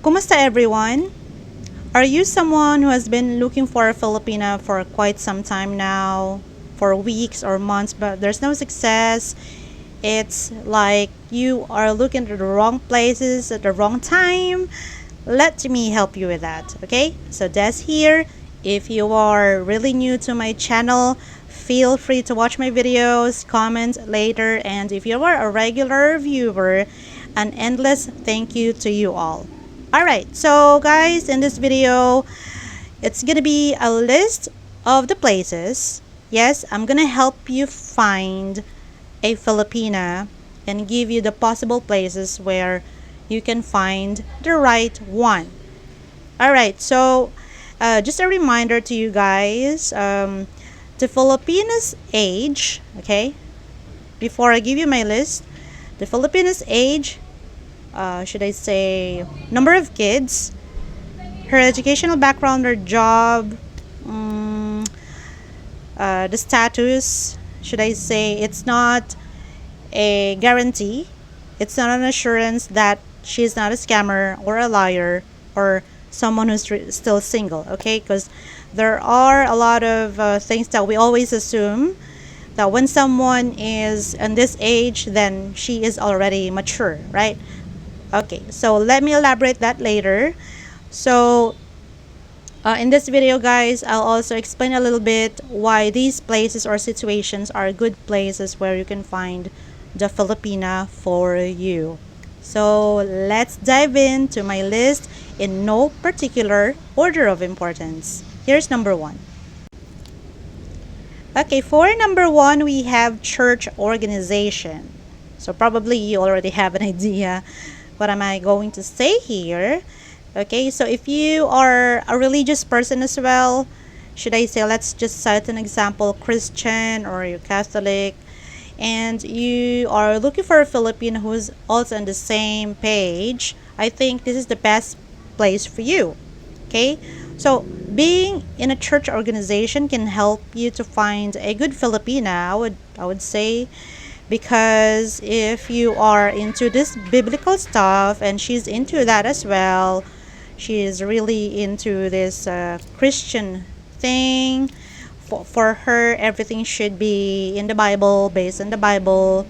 Kumusta everyone? Are you someone who has been looking for a Filipina for quite some time now, for weeks or months, but there's no success? It's like you are looking at the wrong places at the wrong time. Let me help you with that, okay? So Des here. If you are really new to my channel, feel free to watch my videos, comment later, and if you are a regular viewer, an endless thank you to you all. Alright, so guys, in this video, it's gonna be a list of the places. Yes, I'm gonna help you find a Filipina and give you the possible places where you can find the right one. Alright, so just a reminder to you guys, the Filipinas age, okay, before I give you my list, the Filipinas age, should I say, number of kids, her educational background or job, the status, should I say, it's not a guarantee, it's not an assurance that she's not a scammer or a liar or someone who's still single, okay? Because there are a lot of things that we always assume that when someone is in this age, then she is already mature, right? Okay, so let me elaborate that later. So in this video guys, I'll also explain a little bit why these places or situations are good places where you can find the Filipina for you. So let's dive into my list in no particular order of importance. Here's number one. Okay, for number one, we have church organization. So probably you already have an idea what am I going to say here. Okay, so if you are a religious person as well, should I say, let's just cite an example, Christian or you're Catholic, and you are looking for a Filipino who's also on the same page, I think this is the best place for you. Okay, so being in a church organization can help you to find a good Filipina, I would say, because if you are into this biblical stuff and she's into that as well, she is really into this Christian thing. For her, everything should be in the Bible, based on the Bible.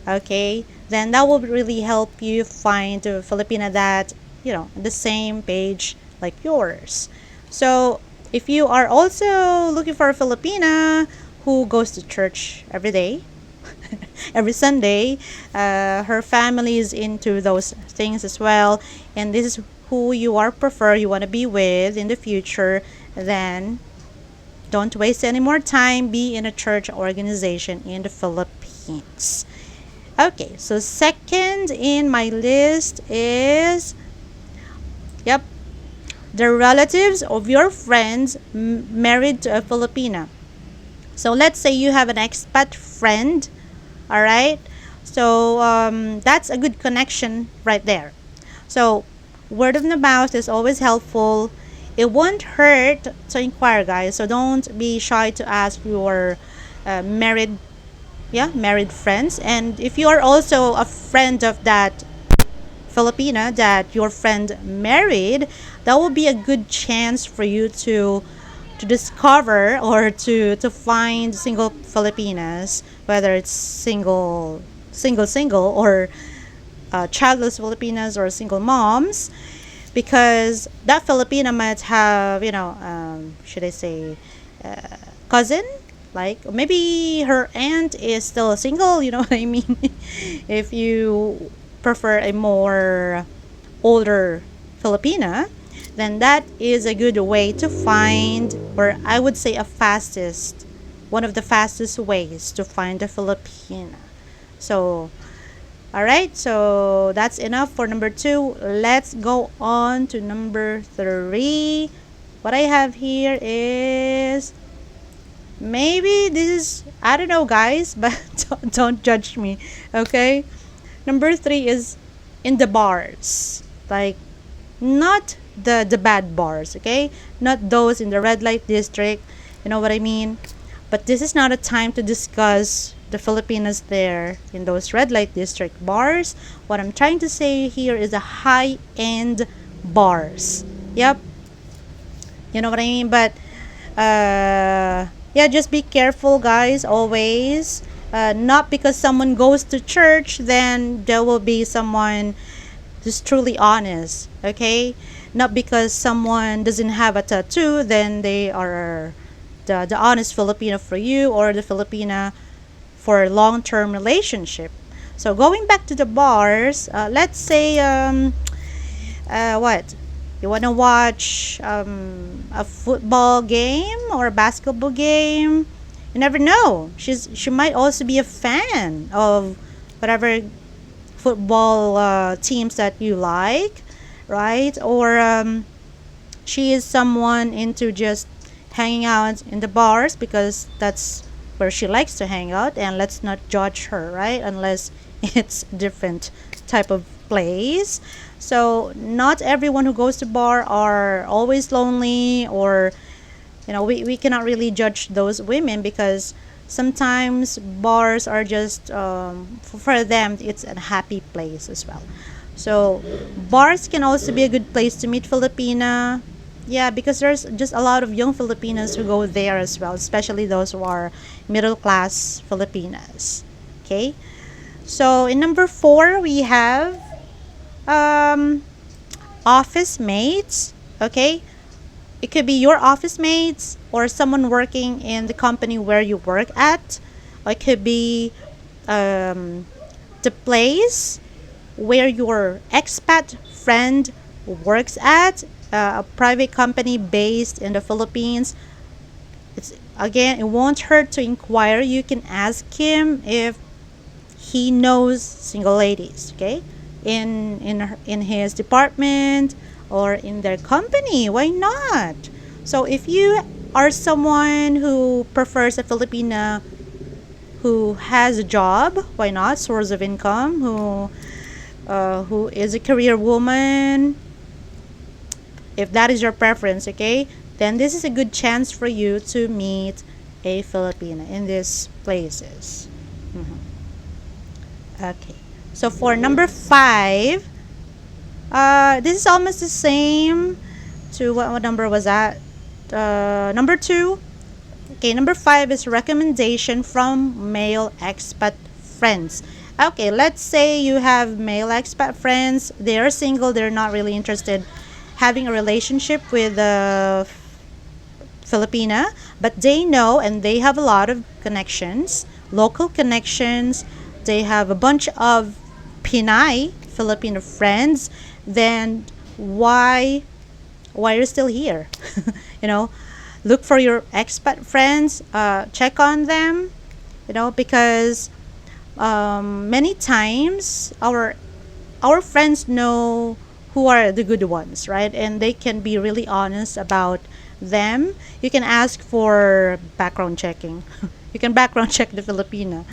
Okay, then that will really help you find a Filipina that, the same page like yours. So if you are also looking for a Filipina who goes to church every day, every Sunday, her family is into those things as well, and this is who you want to be with in the future, then don't waste any more time. Be in a church organization in the Philippines. Okay, so second in my list is, yep, the relatives of your friends married to a Filipina. So let's say you have an expat friend, all right? So that's a good connection right there. So word of the mouth is always helpful. It won't hurt to inquire, guys. So don't be shy to ask your married friends. And if you are also a friend of that Filipina that your friend married, that will be a good chance for you to discover or to find single Filipinas, whether it's single or childless Filipinas or single moms, because that Filipina might have, should I say, cousin, like maybe her aunt is still single, you know what I mean? If you prefer a more older Filipina, then that is a good way to find, or I would say one of the fastest ways to find a Filipina. So alright, so that's enough for number two. Let's go on to number three. What I have here is, maybe this is, I don't know guys, but don't judge me, okay? Number three is in the bars. Like, not the bad bars, okay? Not those in the red light district, you know what I mean? But this is not a time to discuss the Filipinas there in those red light district bars. What I'm trying to say here is a high-end bars. Yep, you know what I mean. But yeah, just be careful, guys, always. Not because someone goes to church, then there will be someone who's truly honest. Okay, not because someone doesn't have a tattoo, then they are the honest Filipino for you, or the Filipina for a long-term relationship. So going back to the bars, let's say what you want to watch, a football game or a basketball game. You never know. She might also be a fan of whatever football teams that you like, right? Or she is someone into just hanging out in the bars because that's where she likes to hang out, and let's not judge her, right? Unless it's different type of place. So not everyone who goes to bar are always lonely, or we cannot really judge those women, because sometimes bars are just for them it's a happy place as well. So bars can also be a good place to meet Filipina. Yeah, because there's just a lot of young Filipinas who go there as well, especially those who are middle class Filipinas. Okay, so in number 4 we have um, office mates. Okay, it could be your office mates or someone working in the company where you work at. Or it could be um, the place where your expat friend works at, a private company based in the Philippines. It's again, it won't hurt to inquire. You can ask him if he knows single ladies, okay, in his department or in their company. Why not? So if you are someone who prefers a Filipina who has a job, why not? Source of income, who is a career woman, if that is your preference, okay, then this is a good chance for you to meet a Filipina in these places. Mhm. Okay, so for number 5, this is almost the same to what number was that? Number 2. Okay, number 5 is recommendation from male expat friends. Okay, let's say you have male expat friends. They are single. They're not really interested having a relationship with a Filipina, but they know and they have a lot of connections, local connections. They have a bunch of Pinay Filipino friends. Then why you're still here? you know, look for your expat friends. Check on them. Because many times our friends know who are the good ones, right? And they can be really honest about them. You can ask for background checking. You can background check the Filipina.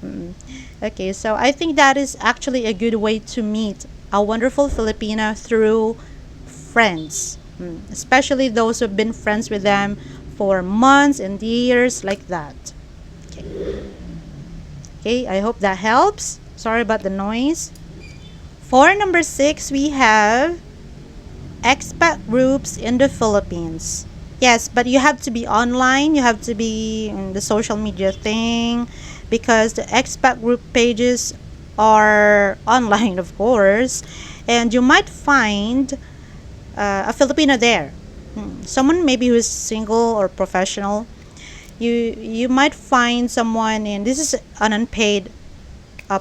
Mm. Okay, so I think that is actually a good way to meet a wonderful Filipina through friends, especially those who've been friends with them for months and years, like that. Okay. Okay, I hope that helps. Sorry about the noise. For number 6, we have expat groups in the Philippines. Yes, but you have to be online. You have to be in the social media thing, because the expat group pages are online, of course, and you might find a Filipino there. Someone maybe who is single or professional. You might find someone in, this is an unpaid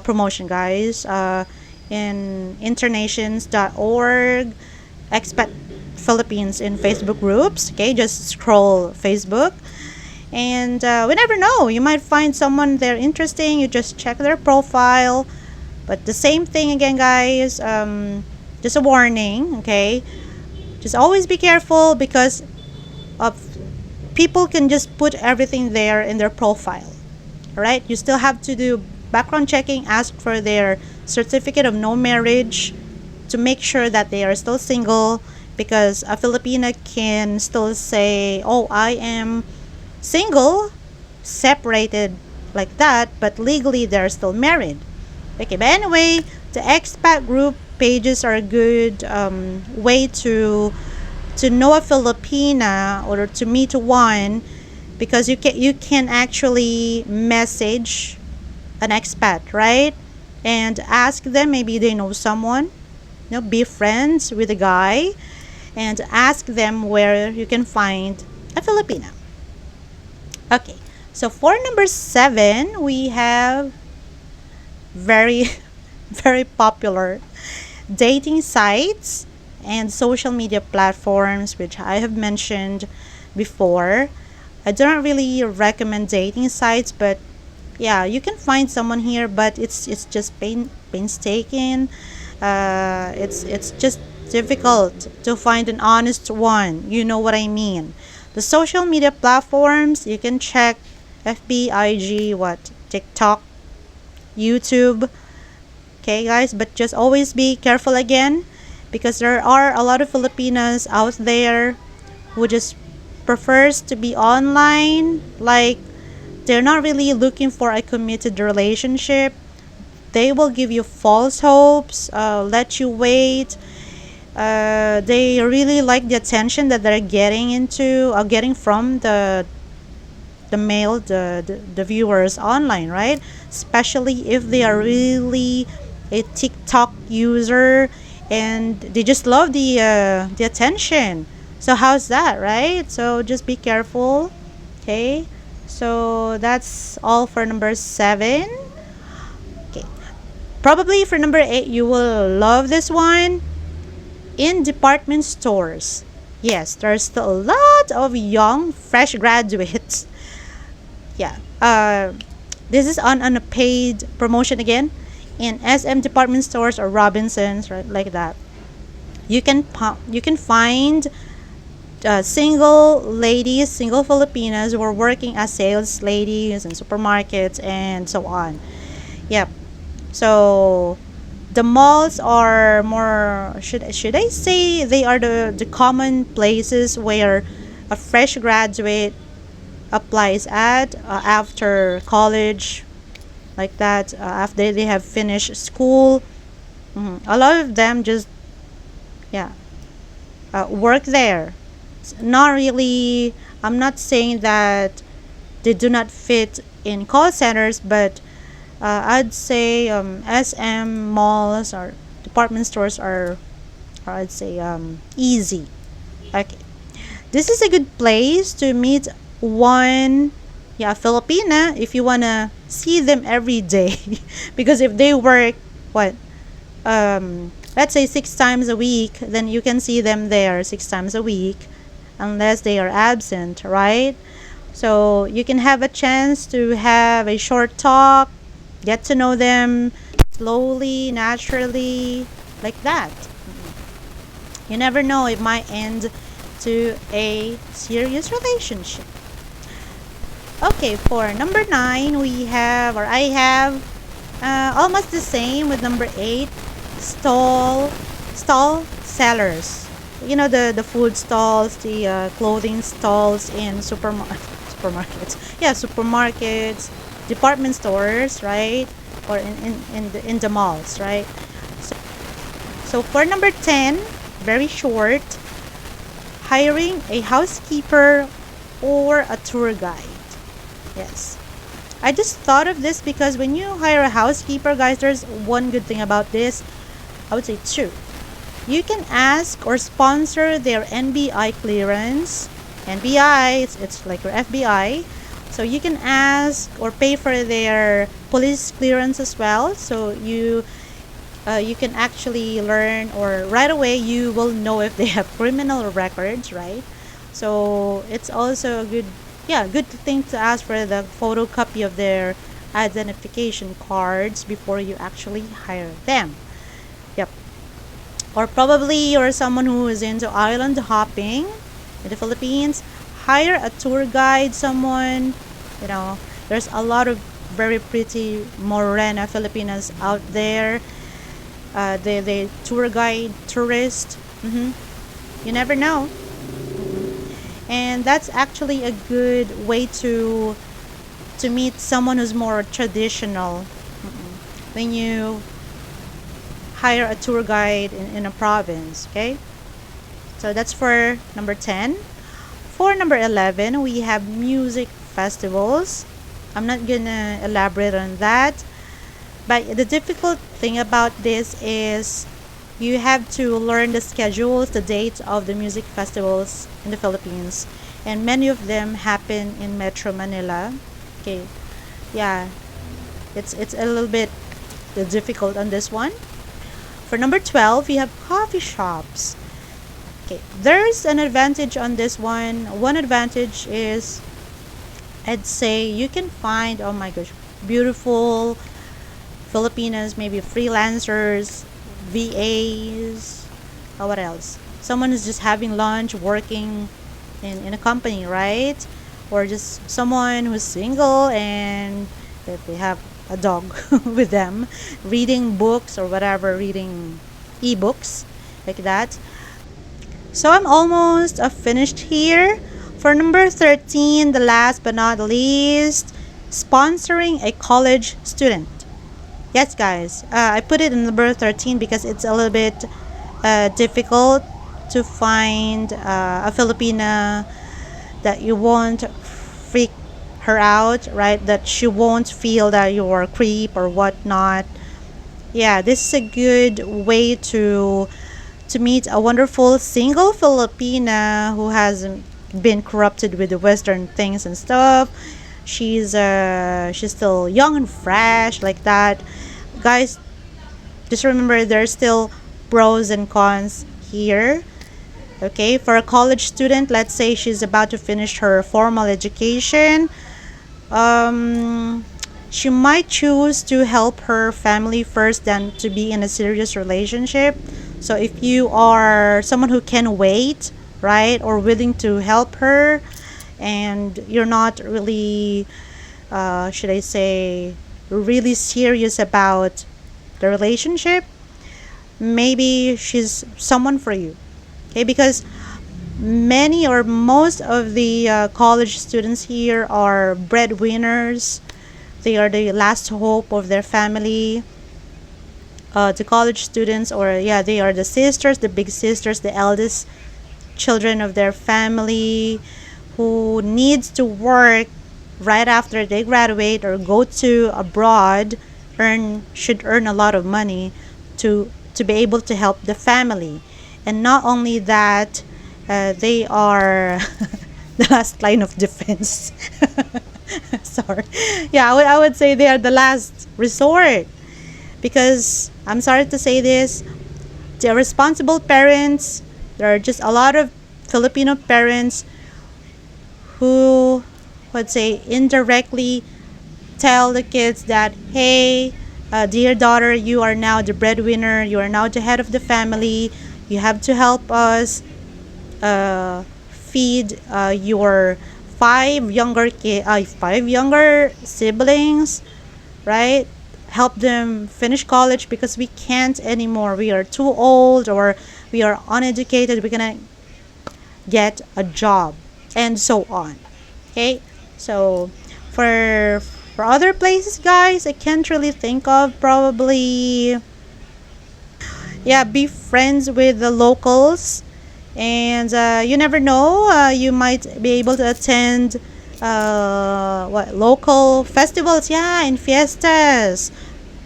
promotion, guys, in internations.org, expat Philippines in Facebook groups. Okay, just scroll Facebook, and we never know, you might find someone there interesting. You just check their profile. But the same thing again, guys, just a warning, okay, just always be careful, because of people can just put everything there in their profile. All right, you still have to do background checking, ask for their certificate of no marriage to make sure that they are still single, because a Filipina can still say, oh, I am single, separated like that, but legally they're still married. Okay, but anyway, the expat group pages are a good way to know a Filipina or to meet one, because you can actually message an expat, right? And ask them, maybe they know someone, be friends with a guy, and ask them where you can find a Filipina. Okay, so for number 7, we have very, very popular dating sites and social media platforms, which I have mentioned before. I don't really recommend dating sites, but yeah, you can find someone here, but it's just painstaking. It's just difficult to find an honest one. You know what I mean? The social media platforms, you can check FB, IG, TikTok, YouTube. Okay, guys, but just always be careful again, because there are a lot of Filipinas out there who just prefers to be online. Like, they're not really looking for a committed relationship. They will give you false hopes, let you wait. They really like the attention that they're getting from the viewers online, right? Especially if they are really a TikTok user and they just love the attention. So how's that, right? So just be careful. Okay, so that's all for number 7. Okay, probably for number 8, you will love this one. In department stores, yes, there's still a lot of young fresh graduates. Yeah, this is on a paid promotion again. In SM department stores or Robinsons, right, like that, you can find single ladies, single Filipinas who are working as sales ladies in supermarkets and so on. Yep. So the malls are more, should I say, they are the common places where a fresh graduate applies at after college, like that, after they have finished school. A lot of them just, yeah, work there. It's not really, I'm not saying that they do not fit in call centers, but I'd say SM malls or department stores are I'd say easy. Okay, this is a good place to meet one, yeah, Filipina, if you wanna see them every day. Because if they work, what, let's say 6 times a week, then you can see them there 6 times a week, unless they are absent, right? So you can have a chance to have a short talk, get to know them slowly, naturally, like that. You never know, it might end to a serious relationship. Okay, for number 9, I have almost the same with number 8, stall sellers. You know, the food stalls, the clothing stalls in supermarkets. Yeah, supermarkets, department stores, right? Or in the malls, right? So for number 10, very short, hiring a housekeeper or a tour guide. Yes. I just thought of this because when you hire a housekeeper, guys, there's one good thing about this. I would say 2. You can ask or sponsor their NBI clearance. NBI, it's like your FBI. So you can ask or pay for their police clearance as well. So you can actually learn, or right away you will know if they have criminal records, right? So it's also a good thing to ask for the photocopy of their identification cards before you actually hire them. Yep. Or probably you're someone who is into island hopping in the Philippines. Hire a tour guide, someone, there's a lot of very pretty morena Filipinas out there. The tour guide, tourist. You never know. And that's actually a good way to meet someone who's more traditional. When you hire a tour guide in a province. Okay, so that's for number 10. For number 11, we have music festivals. I'm not gonna elaborate on that, but the difficult thing about this is you have to learn the schedules, the dates of the music festivals in the Philippines, and many of them happen in Metro Manila. Okay, yeah, it's a little bit difficult on this one. For number 12, you have coffee shops. Okay, there's an advantage on this one. One advantage is, I'd say, you can find, oh my gosh, beautiful Filipinas, maybe freelancers, VAs, what else? Someone who's just having lunch, working in a company, right? Or just someone who's single and they have a dog with them, reading books or whatever, reading ebooks like that. So I'm almost finished here. For number 13, the last but not least, sponsoring a college student. Yes, guys, I put it in number 13 because it's a little bit difficult to find a Filipina that you won't freak her out, right? That she won't feel that you're a creep or whatnot. Yeah, this is a good way to meet a wonderful single Filipina who hasn't been corrupted with the Western things and stuff. She's still young and fresh like that. Guys, just remember there's still pros and cons here. Okay, for a college student, let's say she's about to finish her formal education. Um, she might choose to help her family first than to be in a serious relationship. So if you are someone who can wait, right, or willing to help her, and you're not really, should I say, really serious about the relationship, maybe she's someone for you. Okay, because many or most of the college students here are breadwinners. They are the last hope of their family. The college students, or yeah, they are the sisters, the big sisters, the eldest children of their family, who needs to work right after they graduate or go to abroad, should earn a lot of money to be able to help the family. And not only that, they are the last line of defense. Sorry. Yeah, I would say they are the last resort, because I'm sorry to say this, they're responsible parents. There are just a lot of Filipino parents who would say indirectly tell the kids that, hey, dear daughter, you are now the breadwinner, you are now the head of the family, you have to help us feed your five younger siblings, right? Help them finish college because we can't anymore. We are too old, or we are uneducated. We're gonna get a job, and so on. Okay, so for other places, guys, I can't really think of. Probably, yeah, be friends with the locals, and you never know, you might be able to attend what local festivals, yeah, and fiestas.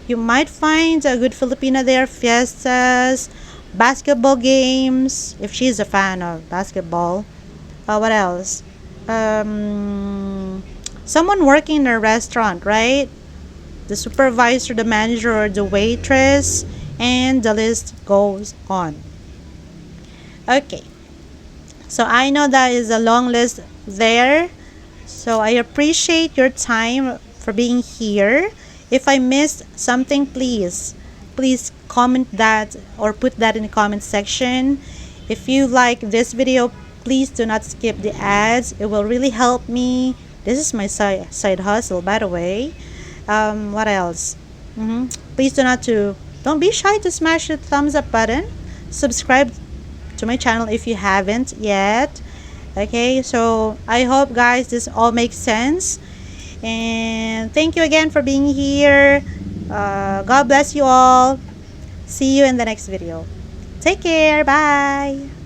You might find a good Filipina there. Fiestas, basketball games, if she's a fan of basketball. What else? Someone working in a restaurant, right? The supervisor, the manager, or the waitress, and the list goes on. Okay, so I know that is a long list there. So I appreciate your time for being here. If I missed something, please comment that or put that in the comment section. If you like this video, please do not skip the ads. It will really help me. This is my side hustle, by the way. What else? Please don't be shy to smash the thumbs up button. Subscribe to my channel if you haven't yet. Okay, so I hope, guys, this all makes sense, and thank you again for being here. God bless you all. See you in the next video. Take care. Bye.